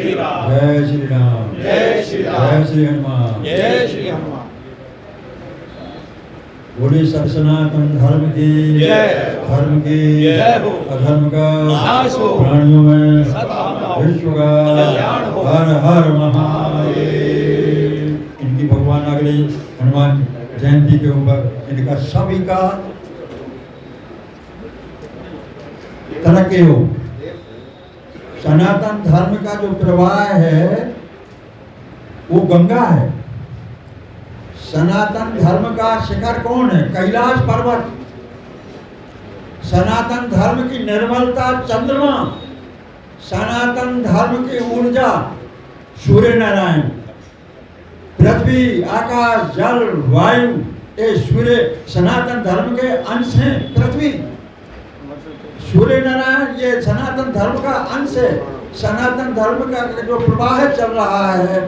श्री राम। जय श्री राम। जय श्री राम। जय श्री हनुमान। जय श्री हनुमान। बोले सब सनातन धर्म की जय। धर्म की जय हो। अधर्म का नाश हो। प्राणियों में सद्भावना हो। विश्व का कल्याण हो। हर हर महादेव। इनकी भगवान अगले हनुमान जयंती के ऊपर इनका सभी का तरक्की हो। सनातन धर्म का जो प्रवाह है वो गंगा है। सनातन धर्म का शिखर कौन है? कैलाश पर्वत। सनातन धर्म की निर्मलता चंद्रमा। सनातन धर्म की ऊर्जा सूर्य नारायण। पृथ्वी, आकाश, जल, वायु ये सूर्य सनातन धर्म के अंश हैं। पृथ्वी, सूर्य नारायण ये सनातन धर्म का अंश है। सनातन धर्म का जो प्रवाह चल रहा है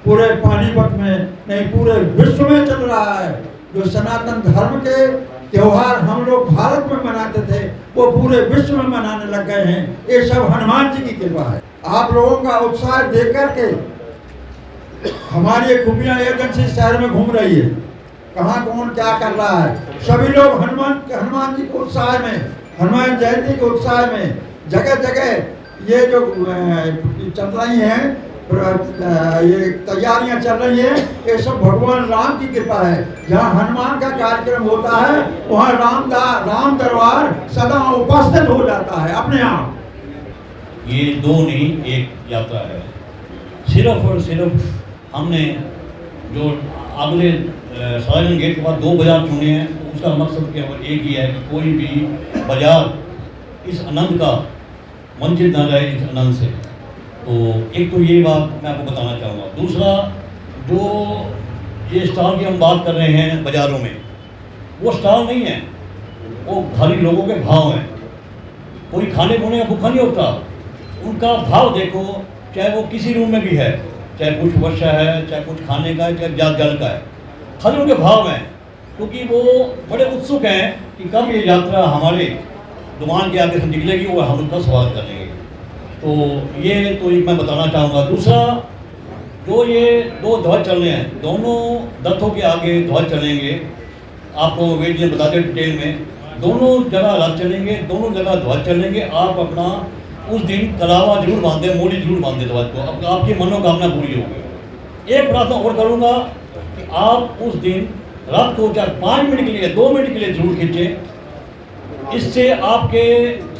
पूरे पानीपत में नहीं पूरे विश्व में चल रहा है। जो सनातन धर्म के त्योहार हम लोग भारत में मनाते थे वो पूरे विश्व में मनाने लग गए हैं। ये सब हनुमान जी की कृपा है। आप लोगों का उत्साह देख करके हमारी खुफिया एजेंसी शहर में घूम रही है, कहाँ कौन क्या कर रहा है। सभी लोग हनुमान जी के उत्साह में, हनुमान जयंती के उत्साह में जगह जगह ये जो चल रही हैं ये तैयारियां चल रही हैं, ये सब भगवान राम की कृपा है। जहाँ हनुमान का कार्यक्रम होता है वहाँ राम दरबार सदा उपस्थित हो जाता है अपने आप। ये दो नहीं एक यात्रा है। सिर्फ और सिर्फ हमने जो अगले सार्वजनिक गेट के बाद 2 बाजार चुने हैं, उसका मकसद केवल एक ही है कि कोई भी बाजार इस आनंद का वंचित न रहे, इस आनंद से। तो एक तो ये बात मैं आपको बताना चाहूँगा। दूसरा, जो ये स्टॉल की हम बात कर रहे हैं बाज़ारों में, वो स्टॉल नहीं है, वो खाली लोगों के भाव हैं। कोई खाने पीने का भूखा नहीं होता, उनका भाव देखो, चाहे वो किसी रूम में भी है, चाहे कुछ वर्षा है, चाहे कुछ खाने का है, चाहे जल का है, खाली उनके भाव हैं। क्योंकि वो बड़े उत्सुक हैं कि कब ये यात्रा हमारे दुकान के आगे से निकलेगी और हम उनका स्वागत करेंगे। तो ये तो एक मैं बताना चाहूँगा। दूसरा, जो ये 2 ध्वज चलने हैं, दोनों रथों के आगे ध्वज चलेंगे। आपको वेद जी ने बता दें डिटेल में, दोनों जगह रथ चलेंगे, दोनों जगह ध्वज चलेंगे। आप अपना उस दिन कलावा जरूर बांधे, मोड़ी जरूर बांधे ध्वज को, अब आपकी मनोकामना पूरी होगी। एक प्रार्थना और करूँगा कि आप उस दिन रथ को चाहे 5 मिनट के लिए, 2 मिनट के लिए जरूर खींचें। इससे आपके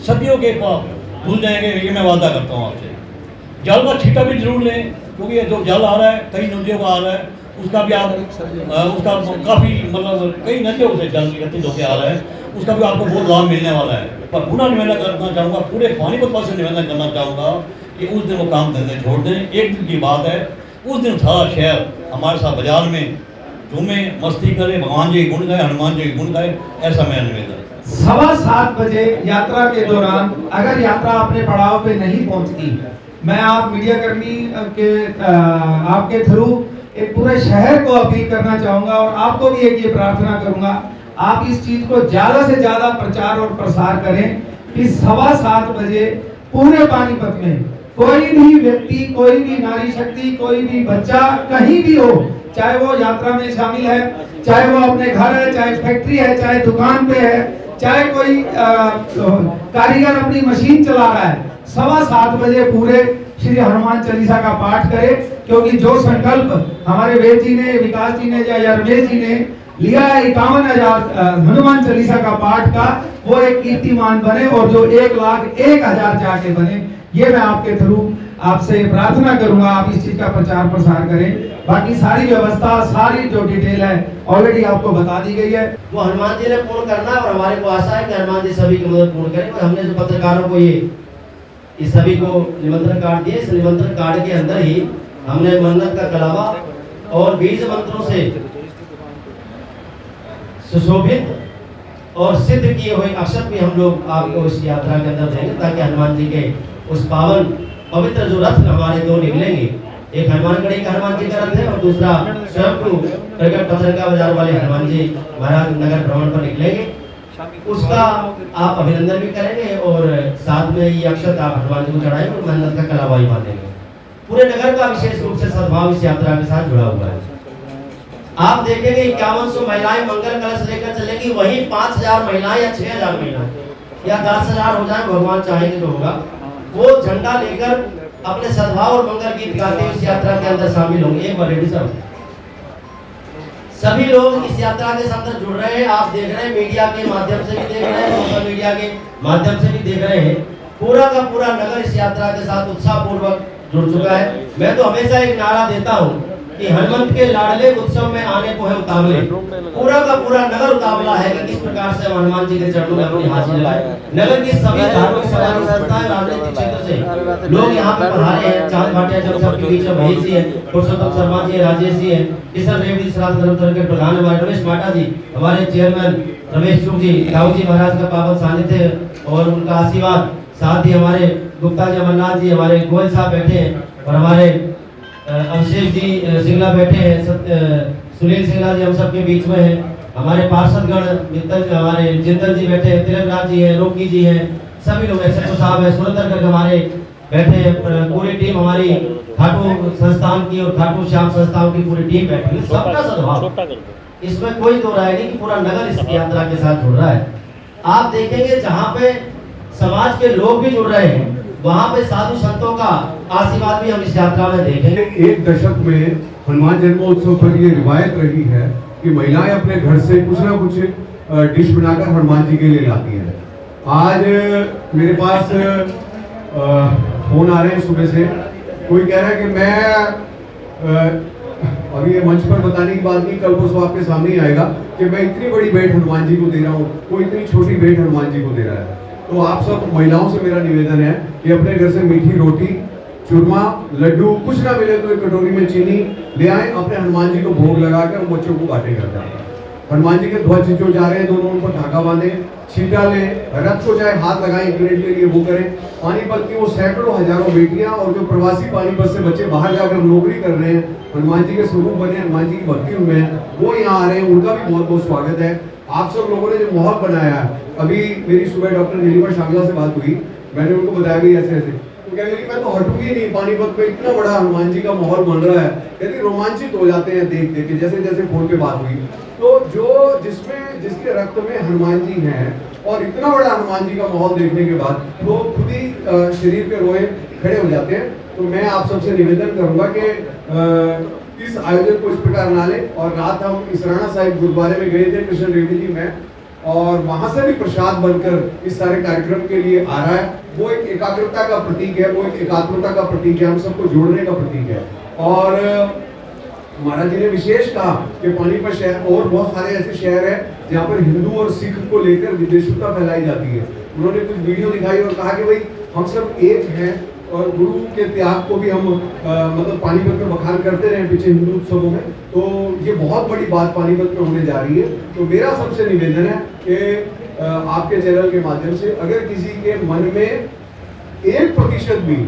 सदियों के पाप भूल जाएंगे, ये मैं वादा करता हूँ आपसे। जल का छींटा भी जरूर लें, क्योंकि ये जो जल आ रहा है कई नदियों का आ रहा है, उसका भी आप उसका काफ़ी मतलब कई नदियों से जल एकत्रित होकर आ रहा है, उसका भी आपको बहुत लाभ मिलने वाला है। पर पुनः निवेदन करना चाहूँगा, पूरे पानीपत से निवेदन करना चाहूँगा कि उस दिन वो काम धंधे छोड़ दें। एक दिन की बात है, उस दिन सारा शहर हमारे साथ बाजार में झूमे, मस्ती करे, भगवान जी गुण गाए, हनुमान जी गुण गाए, ऐसा मेरा निवेदन। 7:15 बजे यात्रा के दौरान अगर यात्रा अपने पड़ाव पे नहीं पहुंचती, मैं आप मीडिया कर्मी के आपके थ्रू एक पूरे शहर को अपील करना चाहूंगा और आपको भी एक ये प्रार्थना करूंगा, आप इस चीज को ज्यादा से ज्यादा प्रचार और प्रसार करें कि 7:15 बजे पूरे पानीपत में कोई भी व्यक्ति, कोई भी नारी शक्ति, कोई भी बच्चा कहीं भी हो, चाहे वो यात्रा में शामिल है, चाहे वो अपने घर है, चाहे फैक्ट्री है, चाहे दुकान पे है, चाहे कोई कारीगर अपनी मशीन चला रहा है, 7:15 बजे पूरे श्री हनुमान चालीसा का पाठ करे। क्योंकि जो संकल्प हमारे वेद जी ने, विकास जी ने या रमेश जी ने लिया है 51,000 हनुमान चालीसा का पाठ का, वो एक कीर्तिमान बने और जो 1,01,000 जाके बने। ये मैं आपके थ्रू आपसे प्रार्थना करूंगा, आप इस चीज का प्रचार प्रसार करें। बाकी सारी व्यवस्था, सारी जो डिटेल है ऑलरेडी आपको बता दी गई है। वो हनुमान जी ने पूर्ण करना है और हमारे को आशा है कि हनुमान जी सभी की मदद पूर्ण करें। और हमने जो पत्रकारों को ये सभी को निमंत्रण कार्ड दिए, इस निमंत्रण कार्ड के अंदर ही हमने मन्नत का कलावा और बीज मंत्रों से सुशोभित और सिद्ध किए हुए अक्षत भी हम लोग आपको इस यात्रा के अंदर देंगे, ताकि हनुमान जी के उस पावन पवित्र जो रथ हमारे 2 निकलेंगे, एक हनुमानगढ़ी का हनुमान जी का रथ है और दूसरा स्वयं प्रगट पथरका बाजार वाले हनुमान जी महाराज नगर भ्रमण पर निकलेंगे। उसका आप अभिनंदन भी करेंगे और साथ में ये अक्षत आप हनुमान जी को चढ़ाएंगे और मन्नत का कलावा बांधेंगे। पूरे नगर का विशेष रूप से सद्भाव इस यात्रा के साथ जुड़ा हुआ है। आप देखेंगे 5100 महिलाएं मंगल कलश लेकर चलेंगी, वहीं 5000 महिलाएं या 6000 महिलाएं या 10,000 हो जाए, भगवान चाहेंगे तो होगा, वो झंडा लेकर अपने सद्भाव और मंगल गीत गाते हुए इस यात्रा के अंदर शामिल होंगे। एक बार रेडी साहब, सभी लोग इस यात्रा के साथ जुड़ रहे हैं। आप देख रहे हैं, मीडिया के माध्यम से भी देख रहे हैं, सोशल मीडिया के माध्यम से भी देख रहे हैं, पूरा का पूरा नगर इस यात्रा के साथ उत्साह पूर्वक जुड़ चुका है। मैं तो हमेशा एक नारा देता हूँ कि हनुमंत के लाडले उत्सव में आने को है उतावले। पूरा का पूरा नगर उतावला है कि किस प्रकार से हनुमान जी के चरणों में अपनी हाजिरी लगाए। नगर की सभी धार्मिक सामाजिक संस्थाएं, राजनीतिक क्षेत्र से लोग यहाँ पे पधारे हैं। चांद भाटिया जब सबके बीच में महेश जी है, पुरुषोत्तम शर्मा जी है, राजेश जी है, किशन रेड्डी श्राद्ध धर्म के प्रधान हमारे रमेश माटा जी, हमारे चेयरमैन रमेश चुग जी, दाऊ जी महाराज का पावन सानिध्य और उनका आशीर्वाद, साथ ही हमारे गुप्ता जी, अमरनाथ जी, हमारे गोयल साहब बैठे हैं और हमारे अभिषेक जी सिंगला बैठे हैं, सुनील सिंगला जी हम सबके बीच में हैं, हमारे पार्षदगण हमारे जिंदल जी बैठे हैं, तिलक राज जी हैं, रोकी जी हैं, सभी लोग एसएचओ साहब हैं, सुरेंद्र गर्ग हमारे बैठे हैं, पूरी टीम हमारी खाटू संस्थान की और खाटू श्याम संस्थान की पूरी टीम बैठी है। सबका सद्भाव, इसमें कोई दो राय नहीं कि पूरा नगर इस यात्रा के साथ जुड़ रहा है। आप देखेंगे जहाँ पे समाज के लोग भी जुड़ रहे हैं, वहाँ पे साधु संतों का आशीर्वाद भी हम इस यात्रा में देखेंगे। एक दशक में हनुमान जन्मोत्सव पर ये रिवायत रही है कि महिलाएं अपने घर से कुछ ना कुछ डिश बनाकर हनुमान जी के लिए लाती हैं। आज मेरे पास फोन आ रहे हैं सुबह से, कोई कह रहा है कि मैं अभी ये मंच पर बताने की बात नहीं, कल परसों आपके सामने ही आएगा कि मैं इतनी बड़ी भेंट हनुमान जी को दे रहा हूँ, कोई इतनी छोटी भेंट हनुमान जी को दे रहा है। तो आप सब महिलाओं से मेरा निवेदन है कि अपने घर से मीठी रोटी, चूरमा, लड्डू कुछ ना मिले तो एक कटोरी में चीनी ले आए, अपने हनुमान जी को भोग लगा कर बच्चों को बांटे कर जाए। हनुमान जी के ध्वज जो जा रहे हैं दोनों उन पर धागा बांधे, छीटा ले, रथ को चाहे हाथ लगाएं, एक मिनट के लिए वो करें। पानीपत की वो सैकड़ों हजारों बेटियां और जो प्रवासी पानीपत से बच्चे बाहर जाकर नौकरी कर रहे हैं, हनुमान जी के स्वरूप बने, हनुमान जी की भक्ति उनमें है, वो यहाँ आ रहे हैं, उनका भी बहुत बहुत स्वागत है। आप सब लोगों ने जो माहौल बनाया है, अभी मेरी सुबह डॉक्टर नीलिमा शांगला से बात हुई, मैंने उनको बताया भी ऐसे ऐसे, तो कह रही मैं तो हटूंगी नहीं, पानीपत में इतना बड़ा हनुमान जी का माहौल बन रहा है, कहती रोमांचित हो जाते हैं देख देख के, जैसे जैसे फोन पे बात हुई। तो जो जिसके रक्त में हनुमान जी हैं और इतना बड़ा हनुमान जी का माहौल देखने के बाद तो खुद ही शरीर पे रोए खड़े हो जाते हैं। तो मैं आप सबसे निवेदन करूंगा कि इस आयोजन को इस प्रकार ना लें। और रात हम इसराना साहिब गुरुद्वारे में गए थे, कृष्ण रेड्डी जी में, और वहां से भी प्रसाद बनकर इस सारे कार्यक्रम के लिए आ रहा है। वो एक एकाग्रता का प्रतीक है, वो एक एकात्मता का प्रतीक है, हम सबको जोड़ने का प्रतीक है। और महाराज जी ने विशेष कहा कि पानीपत शहर और बहुत सारे ऐसे शहर हैं जहाँ पर हिंदू और सिख को लेकर विद्वेषता फैलाई जाती है। उन्होंने कुछ वीडियो दिखाई और कहा कि भाई हम सब एक हैं और गुरु के त्याग को भी हम मतलब पानीपत में बखान करते रहे पीछे हिंदू उत्सवों में। तो ये बहुत बड़ी बात पानीपत में होने जा रही है। तो मेरा सबसे निवेदन है कि आपके चैनल के माध्यम से अगर किसी के मन में 1% भी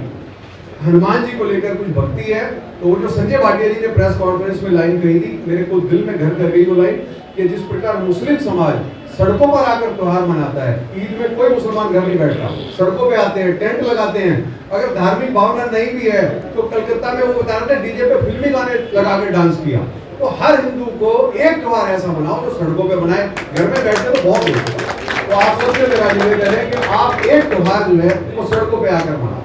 हनुमान जी को लेकर कुछ भक्ति है, तो वो जो संजय भाटिया जी ने प्रेस कॉन्फ्रेंस में लाइन कही थी, मेरे को दिल में घर कर गई वो लाइन कि जिस प्रकार मुस्लिम समाज सड़कों पर आकर त्योहार मनाता है, ईद में कोई मुसलमान घर नहीं बैठता, सड़कों पे आते हैं, टेंट लगाते हैं। अगर धार्मिक भावना नहीं भी है तो कलकत्ता में वो बता रहे थे डीजे पे फिल्मी गाने लगाकर डांस किया। तो हर हिंदू को एक त्योहार ऐसा मनाओ जो सड़कों पे बनाए, घर में बैठते तो बहुत होता है। तो आप सबसे मेरा निवेदन है कि आप एक त्योहार जो है वो सड़कों पे आकर मनाओ।